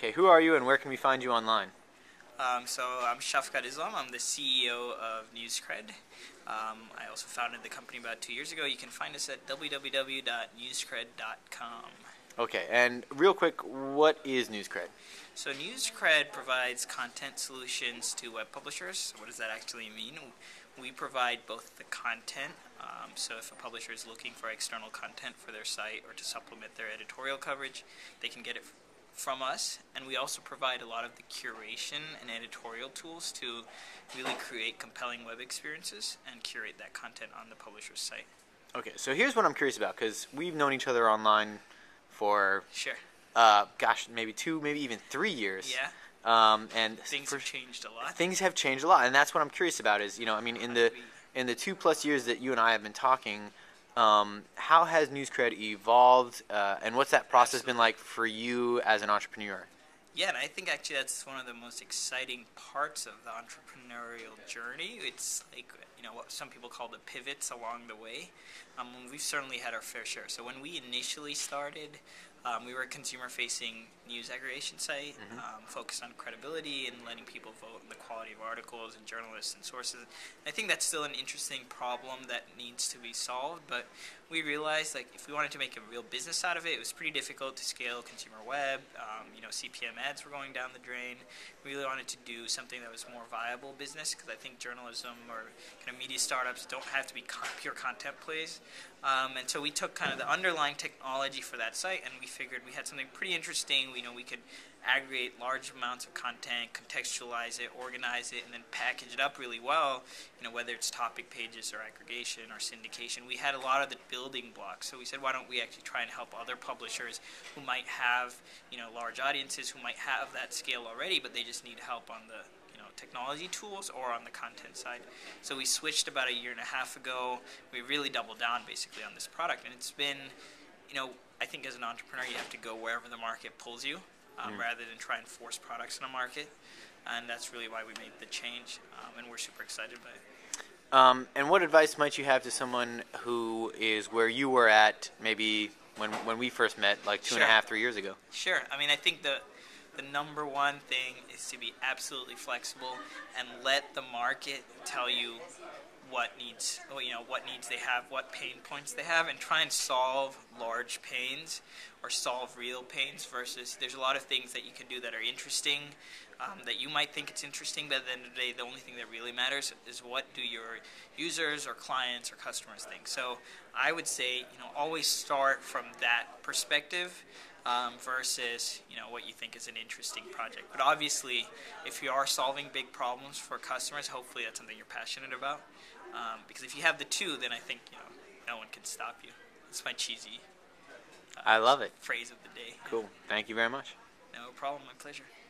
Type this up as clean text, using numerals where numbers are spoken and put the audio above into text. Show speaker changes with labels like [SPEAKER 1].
[SPEAKER 1] Okay, who are you and where can we find you online?
[SPEAKER 2] So I'm Shafqat. I'm the CEO of NewsCred. I also founded the company about 2 years ago. You can find us at www.newscred.com.
[SPEAKER 1] Okay, and real quick, what is NewsCred?
[SPEAKER 2] So NewsCred provides content solutions to web publishers. What does that actually mean? We provide both the content, so if a publisher is looking for external content for their site or to supplement their editorial coverage, they can get it from us, and we also provide a lot of the curation and editorial tools to really create compelling web experiences and curate that content on the publisher's site.
[SPEAKER 1] Okay, so here's what I'm curious about, because we've known each other online for,
[SPEAKER 2] Sure.
[SPEAKER 1] maybe 2, maybe even 3 years.
[SPEAKER 2] Yeah.
[SPEAKER 1] And
[SPEAKER 2] Things have changed a lot.
[SPEAKER 1] Things have changed a lot, and that's what I'm curious about. Is in the 2+ years that you and I have been talking, how has NewsCred evolved, and what's that process been like for you as an entrepreneur?
[SPEAKER 2] Yeah, and I think actually that's one of the most exciting parts of the entrepreneurial journey. It's like, what some people call the pivots along the way. We've certainly had our fair share. So when we initially started, we were a consumer-facing news aggregation site, focused on credibility and letting people vote on the quality of articles and journalists and sources. And I think that's still an interesting problem that needs to be solved, but we realized if we wanted to make a real business out of it, it was pretty difficult to scale consumer web. CPM ads were going down the drain. We really wanted to do something that was more viable business, because I think journalism or kind of media startups don't have to be pure content plays. And so we took kind of the underlying technology for that site, and we figured we had something pretty interesting. We could aggregate large amounts of content, contextualize it, organize it, and then package it up really well, whether it's topic pages or aggregation or syndication. We had a lot of the building blocks. So we said, why don't we actually try and help other publishers who might have, large audiences, who might have that scale already, but they just need help on the technology tools or on the content side. So we switched about 1.5 years ago. We really doubled down basically on this product, and it's been, I think as an entrepreneur you have to go wherever the market pulls you, rather than try and force products in a market, and that's really why we made the change, and we're super excited by it.
[SPEAKER 1] And what advice might you have to someone who is where you were at maybe when we first met, like 2.5, 3 years ago?
[SPEAKER 2] Sure. I think the number one thing is to be absolutely flexible and let the market tell you what needs they have, what pain points they have, and try and solve large pains or solve real pains, versus there's a lot of things that you can do that are interesting, that you might think it's interesting, but at the end of the day, the only thing that really matters is what do your users or clients or customers think. So I would say, always start from that perspective, versus what you think is an interesting project. But obviously, if you are solving big problems for customers, hopefully that's something you're passionate about. Because if you have the two, then I think no one can stop you. It's my cheesy
[SPEAKER 1] I love it.
[SPEAKER 2] phrase of the day.
[SPEAKER 1] Cool. Thank you very much.
[SPEAKER 2] No problem. My pleasure.